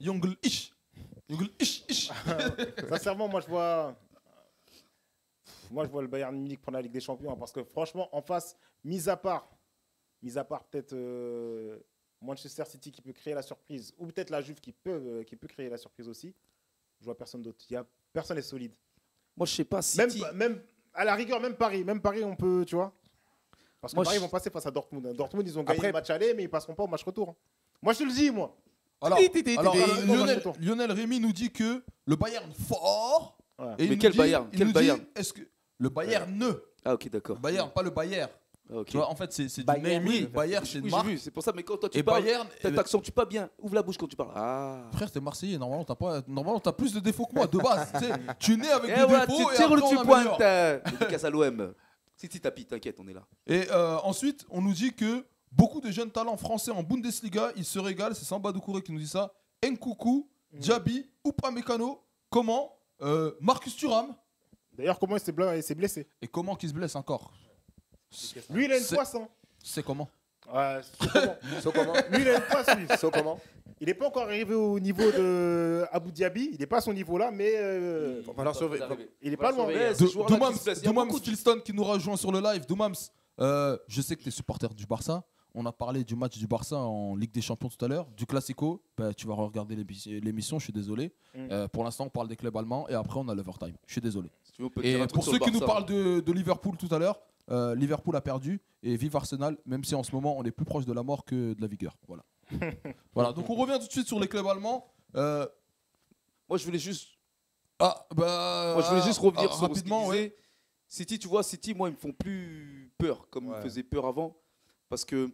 Jungle Ish. Sincèrement, moi je vois le Bayern Munich prendre la Ligue des Champions hein, parce que franchement, en face, mis à part peut-être Manchester City qui peut créer la surprise ou peut-être la Juve qui peut créer la surprise aussi. Je vois personne d'autre. Personne n'est solide. Moi, je sais pas si même à la rigueur, même Paris, on peut, tu vois. Parce que Paris vont passer face à Dortmund. Dortmund, ils ont gagné le match aller, mais ils passeront pas au match retour. Moi, je te le dis, moi. Alors Lionel Rémy nous dit que le Bayern fort. Ouais. Mais quel Bayern? Est-ce que le Bayern Ah ok, d'accord. Bayern, pas le Bayern. Ah, okay. Tu vois, en fait, c'est du naming. Bayern, c'est une marque. J'ai vu, c'est pour ça. Mais quand toi tu parles, t'accentues pas bien. Ouvre la bouche quand tu parles. Ah. Frère, t'es Marseillais. Normalement, t'as plus de défauts que moi de base. Tu es né avec des défauts. Tu tires ou tu pointes. Dédicace à l'OM. Si tapis, t'inquiète, on est là. Et ensuite, on nous dit que beaucoup de jeunes talents français en Bundesliga, ils se régalent. C'est Samba Doucouré qui nous dit ça. Nkoukou, Diaby, Upamecano. Comment Marcus Thuram. D'ailleurs, comment il s'est blessé? Et comment qu'il se blesse encore? Lui, il a une poisse. Hein. C'est comment? comment Lui, il a une poisse, lui. Comment? Il n'est pas encore arrivé au niveau de Abou Diaby. Il n'est pas à son niveau là, mais il n'est pas loin. Doumams Filston qui nous rejoint sur le live. Doumams, je sais que tu es supporter du Barça. On a parlé du match du Barça en Ligue des Champions tout à l'heure, du Classico. Tu vas regarder l'émission, je suis désolé. Pour l'instant, on parle des clubs allemands et après, on a l'overtime. Je suis désolé. Et pour ceux qui nous parlent de Liverpool tout à l'heure, Liverpool a perdu et vive Arsenal, même si en ce moment, on est plus proche de la mort que de la vigueur. Voilà. Voilà. Donc, on revient tout de suite sur les clubs allemands. Moi, je voulais juste. revenir sur rapidement. Ouais. City, tu vois, City, moi, ils me font plus peur comme ils me faisaient peur avant. Parce que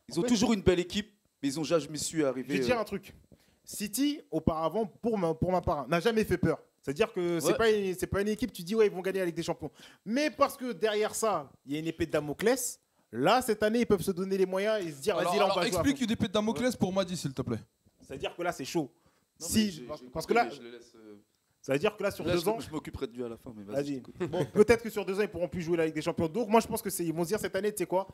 ils ont toujours une belle équipe, mais ils n'ont jamais su arriver. Je vais dire un truc. City, auparavant, pour ma part, n'a jamais fait peur. C'est-à-dire que c'est pas une équipe, tu dis, ils vont gagner la Ligue des Champions. Mais parce que derrière ça, il y a une épée de Damoclès. Là, cette année, ils peuvent se donner les moyens et se dire, vas-y, là, on va jouer. Explique une épée de Damoclès pour Madi, s'il te plaît. C'est-à-dire que là, c'est chaud. Non, parce que là, ça veut dire que là, sur 2 ans. Je m'occuperai de lui à la fin, mais vas-y. Bon, peut-être que sur 2 ans, ils pourront plus jouer la Ligue des Champions. Donc, moi, je pense qu'ils vont se dire cette année, tu sais quoi,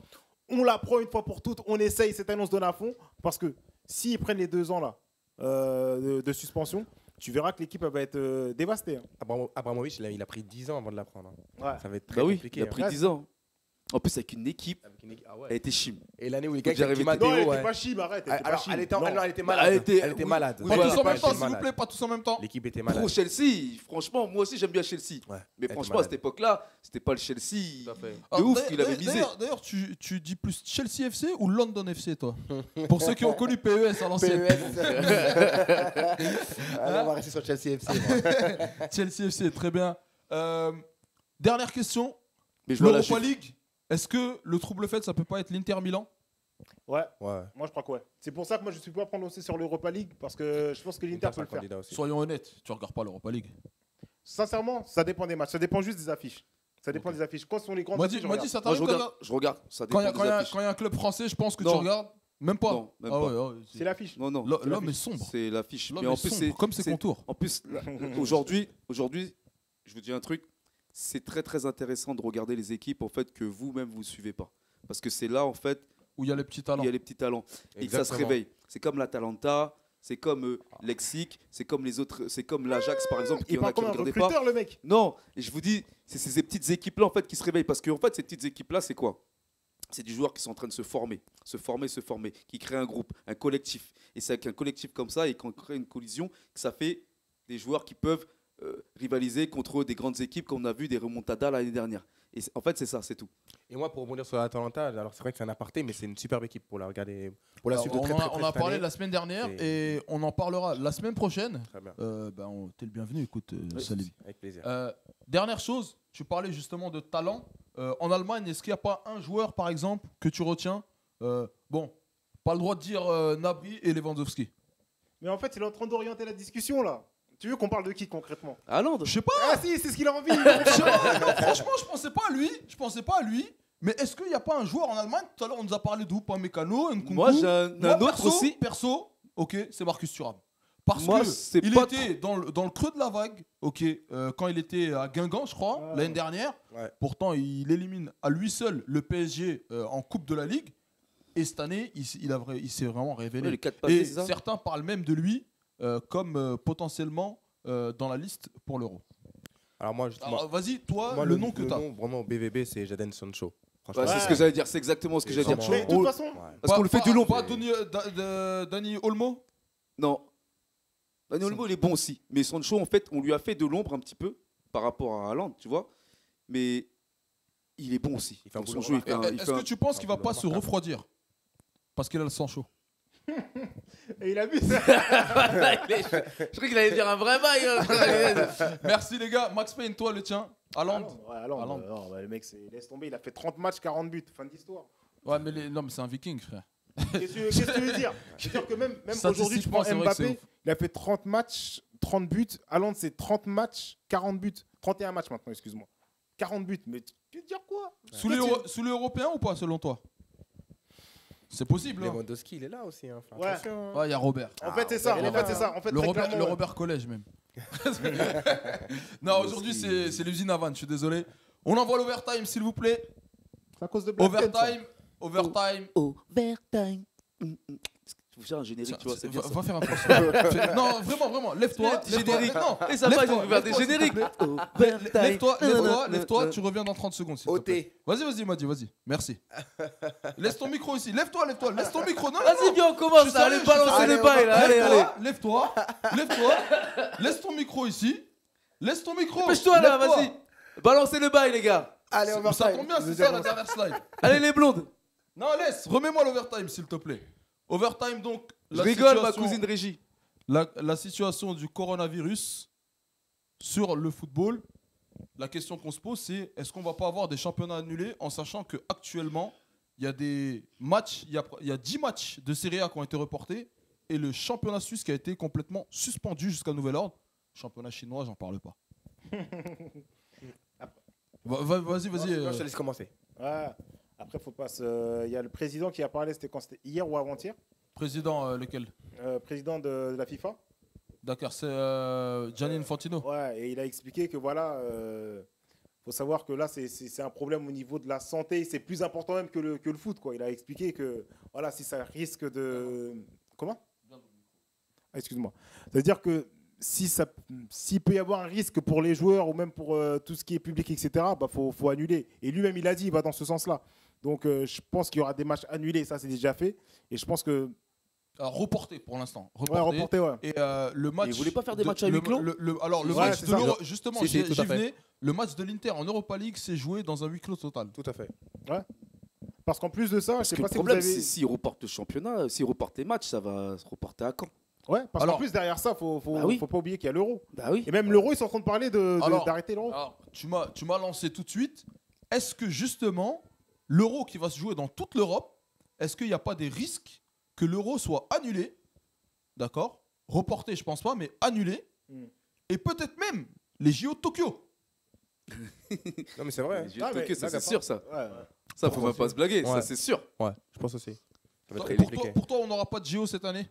on la prend une fois pour toutes, on essaye, cette année, on se donne à fond. Parce que s'ils prennent les 2 ans là, de suspension, tu verras que l'équipe va être dévastée. Abramovich, il a pris 10 ans avant de la prendre. Ouais. Ça va être très compliqué. Il a pris 10 ans. En plus, avec une équipe, elle était chim. Et l'année où les gars Non, elle était pas chim, arrête. Elle était malade. Elle était malade. Pas tous en même temps, s'il vous plaît, pas tous en même temps. L'équipe était malade. Pro Chelsea, franchement, moi aussi j'aime bien Chelsea. Mais franchement, à cette époque-là, c'était pas le Chelsea de ouf qu'il avait misé. D'ailleurs, tu dis plus Chelsea FC ou London FC, toi? Pour ceux qui ont connu PES à l'ancienne. On va rester sur Chelsea FC. Chelsea FC, très bien. Dernière question. L'Europa League. Est-ce que le trouble fait, ça peut pas être l'Inter Milan? Ouais. Moi je crois que ouais. C'est pour ça que moi je suis pas prononcé sur l'Europa League parce que je pense que l'Inter peut le faire. Aussi. Soyons honnêtes, tu regardes pas l'Europa League. Sincèrement, ça dépend des matchs, ça dépend juste des affiches. Ça dépend des affiches. Quand sont les grandes affiches, ça t'arrive je regarde. Ça dépend des affiches. Quand il y a un club français, je pense que tu regardes. Même pas. Non, même pas. C'est l'affiche. Non. L'homme est sombre. C'est l'affiche. Mais en plus, c'est comme ses contours. En plus, aujourd'hui, je vous dis un truc. C'est très très intéressant de regarder les équipes en fait que vous-même vous suivez pas. Parce que c'est là, en fait, où il y a les petits talents. Et que ça se réveille. C'est comme l'Atalanta, c'est comme Leipzig, c'est comme les autres, c'est comme l'Ajax, par exemple. Il parle comme un recruteur, le mec. Non, et je vous dis, c'est ces petites équipes-là, en fait, qui se réveillent. Parce qu'en fait, ces petites équipes-là, c'est quoi? C'est des joueurs qui sont en train de se former, qui créent un groupe, un collectif. Et c'est avec un collectif comme ça, et qu'on crée une collision, que ça fait des joueurs qui peuvent rivaliser contre des grandes équipes, comme on a vu des remontadas l'année dernière. Et en fait, c'est ça, c'est tout. Et moi, pour rebondir sur l'Atalanta, alors c'est vrai que c'est un aparté, mais c'est une superbe équipe pour la regarder, pour la suivre de très, très près. On a parlé la semaine dernière et on en parlera la semaine prochaine. Très bien. T'es le bienvenu, écoute, Salim. Avec plaisir. Dernière chose, tu parlais justement de talent. En Allemagne, est-ce qu'il n'y a pas un joueur, par exemple, que tu retiens? Bon, pas le droit de dire Gnabry et Lewandowski. Mais en fait, il est en train d'orienter la discussion là. Tu veux qu'on parle de qui concrètement? Haaland. Je sais pas. Ah si, c'est ce qu'il a envie. Non, franchement, je pensais pas à lui. Mais est-ce qu'il n'y a pas un joueur en Allemagne? Tout à l'heure, on nous a parlé de Upamecano, Nkunku. Moi, j'ai un autre aussi. Perso, ok, c'est Marcus Thuram. Parce moi, qu'il était dans le creux de la vague, ok, quand il était à Guingamp, je crois, l'année dernière. Ouais. Pourtant, il élimine à lui seul le PSG en Coupe de la Ligue. Et cette année, il s'est vraiment révélé. Et certains parlent même de lui comme potentiellement dans la liste pour l'Euro. Alors moi, vas-y, toi, le nom que tu as. Vraiment au BVB, c'est Jadon Sancho. C'est ce que j'allais dire, c'est exactement ce que j'allais dire. Mais de toute façon, parce qu'on le fait du long. Pas Dani Olmo? Non. Dani Olmo, il est bon aussi. Mais Sancho, en fait, on lui a fait de l'ombre un petit peu par rapport à Haaland, tu vois. Mais il est bon aussi. Est-ce que tu penses qu'il va pas se refroidir? Parce qu'il a le sang chaud. Et il a vu ça. Je crois qu'il allait dire un vrai bail. Merci les gars. Max Payne, toi le tien. Haaland. Le mec, laisse tomber. Il a fait 30 matchs, 40 buts. Fin d'histoire. Ouais, mais non, mais c'est un viking, frère. Qu'est-ce que tu veux dire? C'est-à-dire que même aujourd'hui, tu prends Mbappé, il a fait 30 matchs, 30 buts. Haaland, c'est 30 matchs, 40 buts. 31 matchs maintenant, excuse-moi. 40 buts. Mais tu veux dire quoi? Sous les Européens ou pas, selon toi? C'est possible. Lewandowski, il est là aussi. Hein. Ouais, il y a Robert. En fait, c'est ça. Le Robert Collège, même. Non, aujourd'hui, c'est l'usine à vannes. Je suis désolé. On envoie l'overtime, s'il vous plaît. C'est à cause de Overtime. Il faut faire un générique, tu vois. Va faire un transfert. Non, vraiment. Lève-toi. Générique. Non, et ça va, je vais faire des génériques. Lève-toi, tu reviens dans 30 secondes. Vas-y, Madi, vas-y. Merci. Laisse ton micro ici. Lève-toi. Laisse ton micro. Vas-y, viens, on commence. Allez, balancer le bail, là. Allez. Lève-toi. Laisse ton micro ici. Laisse ton micro. Dépêche-toi, là, vas-y. Balancez le bail, les gars. Allez, on va ça tombe bien, c'est ça la dernière slide. Allez, les blondes. Non, laisse. Remets-moi l'overtime, s'il te plaît. Overtime, donc. Je rigole, ma cousine Régie. La situation du coronavirus sur le football. La question qu'on se pose, c'est est-ce qu'on va pas avoir des championnats annulés en sachant qu'actuellement, il y a des matchs, il y a 10 matchs de Serie A qui ont été reportés et le championnat suisse qui a été complètement suspendu jusqu'à nouvel ordre. Championnat chinois, j'en parle pas. Vas-y. Je te laisse commencer. Ouais. Après, faut pas il y a le président qui a parlé, c'était hier ou avant-hier? Président lequel? Président de la FIFA. D'accord, c'est Gianni Infantino. Ouais, et il a expliqué que voilà, faut savoir que là, c'est un problème au niveau de la santé. C'est plus important même que le foot, quoi. Il a expliqué que voilà, si ça risque de... Comment? Excuse-moi. C'est-à-dire que s'il peut y avoir un risque pour les joueurs ou même pour tout ce qui est public, etc., bah, faut annuler. Et lui-même, il a dit, il va dans ce sens-là. Donc, je pense qu'il y aura des matchs annulés, ça, c'est déjà fait. Et je pense que... reporté pour l'instant. Reporté, ouais. Et le match... Vous voulez pas faire des matchs à huis clos? Alors, le match de l'Euro... Justement, j'y venais. Le match de l'Inter en Europa League s'est joué dans un huis clos total. Tout à fait. Ouais. Parce qu'en plus de ça, je sais pas si vous avez... c'est s'ils reportent le championnat, s'ils reportent les matchs, ça va se reporter à quand? Ouais, parce qu'en plus derrière ça, faut pas oublier qu'il y a l'Euro. Bah oui. Et même l'Euro, ils sont en train de parler d'arrêter l'Euro. Alors, tu m'as lancé tout de suite. Est-ce que justement, l'Euro qui va se jouer dans toute l'Europe, est-ce qu'il n'y a pas des risques que l'Euro soit annulé? D'accord? Reporté, je pense pas, mais annulé. Et peut-être même les JO de Tokyo. Non, mais c'est vrai. Les JO de Tokyo, ça c'est sûr, ça. Ouais. Ça, faut même pas se blaguer, ça c'est sûr. Ouais, je pense aussi. Pour toi, on n'aura pas de JO cette année?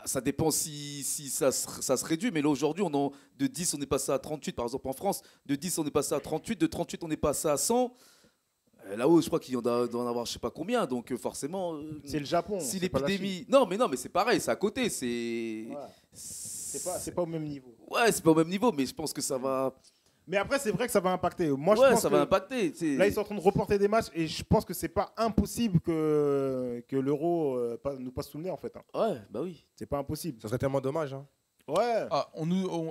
Ça dépend si ça se réduit, mais là aujourd'hui, de 10 on est passé à 38 par exemple en France, de 10 on est passé à 38, de 38 on est passé à 100. Là-haut, je crois qu'il doit en avoir je sais pas combien, donc forcément... c'est le Japon. Si l'épidémie... Non mais c'est pareil, c'est à côté, c'est... Ouais. C'est pas au même niveau. Ouais, c'est pas au même niveau, mais je pense que ça va... Mais après, c'est vrai que ça va impacter. Moi, je pense ça va impacter. Là, ils sont en train de reporter des matchs et je pense que c'est pas impossible que l'Euro nous passe sous le nez, en fait. Ouais, bah oui. C'est pas impossible. Ça serait tellement dommage. Ouais.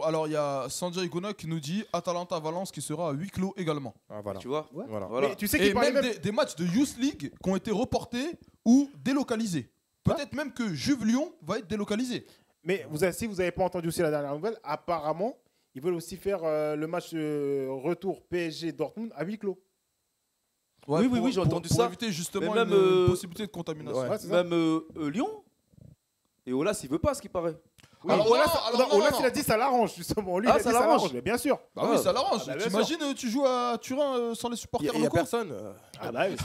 Alors, il y a Sanjay Igona qui nous dit Atalanta-Valence qui sera à huis clos également. Ah, voilà. Tu vois, voilà. Mais tu sais qu'il parlait même des matchs de Youth League qui ont été reportés ou délocalisés. Peut-être même que Juve Lyon va être délocalisé. Mais si vous n'avez pas entendu aussi la dernière nouvelle, apparemment, ils veulent aussi faire le match retour PSG-Dortmund à huis clos. Ouais, oui, j'ai entendu ça. Pour éviter justement une possibilité de contamination. Ouais, même Lyon. Et Olas, il veut pas, ce qui paraît. Oui. Alors Olas, il a dit ça l'arrange, justement. Lui, il a dit ça l'arrange. Mais bien sûr. Bah oui, ça l'arrange. T'imagines, tu joues à Turin sans les supporters locaux. Il n'y a personne. Ah bah oui.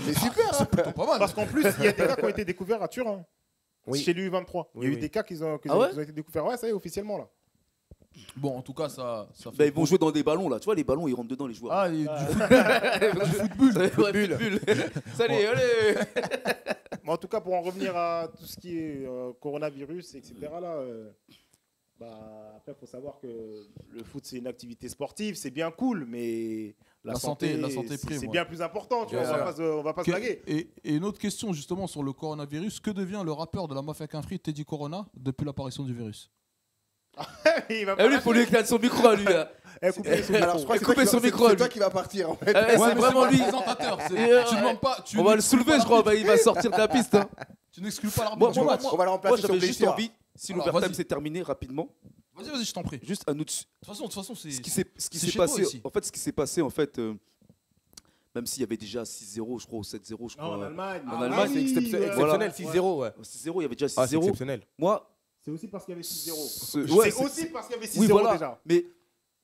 C'est super. C'est plutôt pas mal. Parce qu'en plus, il y a des cas qui ont été découverts à Turin. Oui. Chez l'U23. Il y a eu des cas qui ont été découverts. Ouais, ça y est, officiellement, là. Bon, en tout cas, ça fait... Bah, ils vont jouer dans des ballons, là. Tu vois, les ballons, ils rentrent dedans, les joueurs. Ah, du football. Salut, allez. Mais en tout cas, pour en revenir à tout ce qui est coronavirus, etc., là, après, il faut savoir que le foot, c'est une activité sportive, c'est bien cool, mais la santé prime, c'est bien plus important. Tu vois, on va pas se blaguer. Et une autre question, justement, sur le coronavirus. Que devient le rappeur de la Mafia Quinfri, Teddy Corona, depuis l'apparition du virus? Lui, il faut lui éclater son micro à lui. Alors, je crois que c'est toi qui va partir, en fait. C'est vraiment lui. Tu demandes pas. On va le soulever, je crois. Il va sortir de la piste. Tu n'exclus pas l'arbitre du match. On va le remplacer sur juste envie, si l'overtime s'est terminé rapidement. Vas-y, je t'en prie. Juste un autre. De toute façon, c'est. Ce qui s'est passé. En fait, ce qui s'est passé, en fait. Même s'il y avait déjà 6-0, je crois, ou 7-0, je crois. En Allemagne. En Allemagne, c'est exceptionnel. 6-0, ouais. 6-0, il y avait déjà 6-0. C'est exceptionnel. Moi. C'est aussi parce qu'il y avait 6-0. C'est aussi parce qu'il y avait 6-0 déjà. Mais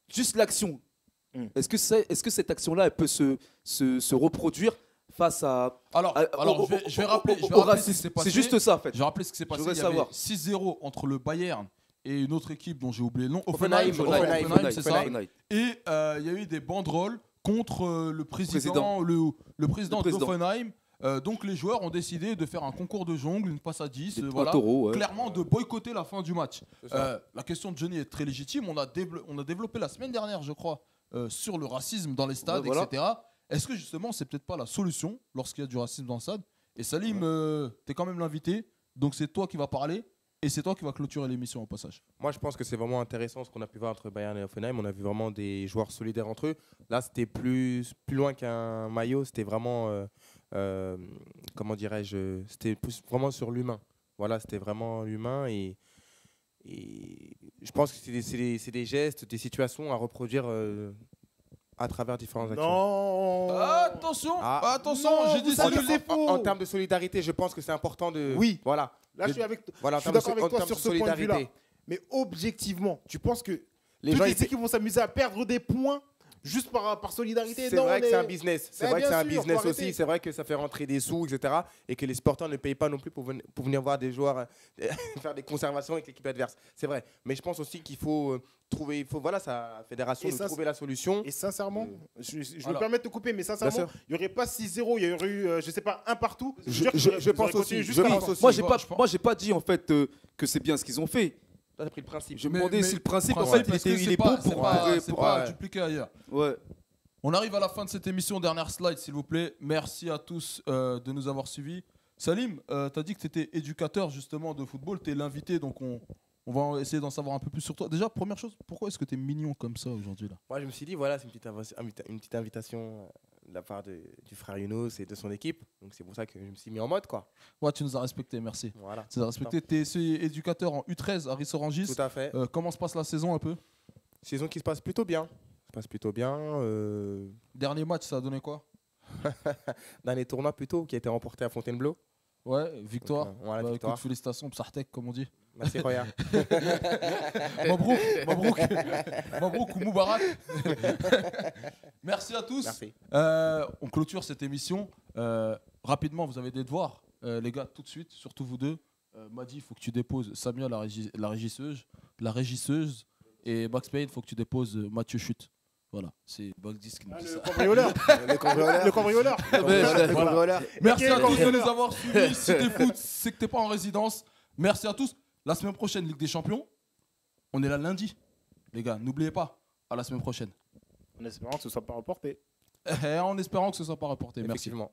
juste l'action. Est-ce que cette action-là, elle peut se reproduire face à... Alors, je vais rappeler ce qui s'est passé. C'est juste ça, en fait. Je vais rappeler ce qui s'est passé. Il y avait 6-0 entre le Bayern et une autre équipe dont j'ai oublié le nom. Offenheim, c'est ça. Et il y a eu des banderoles contre le président d'Offenheim. Donc les joueurs ont décidé de faire un concours de jongle, une passe à 10, clairement de boycotter la fin du match. La question de Johnny est très légitime. On a développé la semaine dernière, je crois, sur le racisme dans les stades, etc. Est-ce que justement, c'est peut-être pas la solution lorsqu'il y a du racisme dans le stade? Et Salim, t'es quand même l'invité, donc c'est toi qui vas parler. Et c'est toi qui vas clôturer l'émission au passage. Moi, je pense que c'est vraiment intéressant ce qu'on a pu voir entre Bayern et Offenheim. On a vu vraiment des joueurs solidaires entre eux. Là, c'était plus loin qu'un maillot. C'était vraiment, comment dirais-je, c'était vraiment sur l'humain. Voilà, c'était vraiment l'humain. Et je pense que c'est des gestes, des situations à reproduire à travers différentes actions. Non. Attention, j'ai dit en termes de solidarité, je pense que c'est important de... Oui. Voilà. Là, je suis d'accord avec toi sur ce point de vue-là. Mais objectivement, tu penses que les toutes les équipes vont s'amuser à perdre des points juste par solidarité? C'est vrai que c'est un business. C'est vrai que c'est un business aussi. C'est vrai que ça fait rentrer des sous, etc. Et que les supporters ne payent pas non plus pour venir voir des joueurs faire des conservations avec l'équipe adverse. C'est vrai. Mais je pense aussi qu'il faut trouver, sa fédération de trouver la solution. Et sincèrement, je me permets de te couper, mais sincèrement, il n'y aurait pas 6-0, il y aurait eu, je sais pas, un partout. Je pense aussi. Moi, j'ai pas dit en fait que c'est bien ce qu'ils ont fait. Toi, t'as pris le principe. Je me demandais si le principe, en fait, il est bon pour pas dupliquer ailleurs. Ouais. On arrive à la fin de cette émission. Dernière slide, s'il vous plaît. Merci à tous de nous avoir suivis. Salim, t'as dit que t'étais éducateur justement de football. T'es l'invité, donc on va essayer d'en savoir un peu plus sur toi. Déjà, première chose, pourquoi est-ce que t'es mignon comme ça aujourd'hui là? Moi, je me suis dit, voilà, c'est une petite invitation de la part du frère Younous et de son équipe. Donc, c'est pour ça que je me suis mis en mode, quoi. Ouais, tu nous as respecté, merci. Voilà. Tu nous as respecté. T'es éducateur en U13 à Rissorangis. Tout à fait. Comment se passe la saison un peu? Saison qui se passe plutôt bien. Dernier match, ça a donné quoi? Dernier tournoi plutôt, qui a été remporté à Fontainebleau. Ouais, victoire. Donc, voilà, victoire. Écoute, félicitations, Psartek, comme on dit. Merci, Roya. Mabrouk ou Moubarak. Merci à tous. Merci. On clôture cette émission. Rapidement, vous avez des devoirs. Les gars, tout de suite, surtout vous deux. Madi, il faut que tu déposes Samia, la régisseuse. Et Max Payne, il faut que tu déposes Mathieu Chute. Voilà, c'est Box 10 qui nous dit ça. Le cambrioleur. Voilà. Merci à tous de nous avoir suivis. Si t'es foot, c'est que t'es pas en résidence. Merci à tous. La semaine prochaine, Ligue des Champions. On est là lundi. Les gars, n'oubliez pas. À la semaine prochaine. En espérant que ce soit pas reporté. En espérant que ce soit pas reporté. Merci. Effectivement.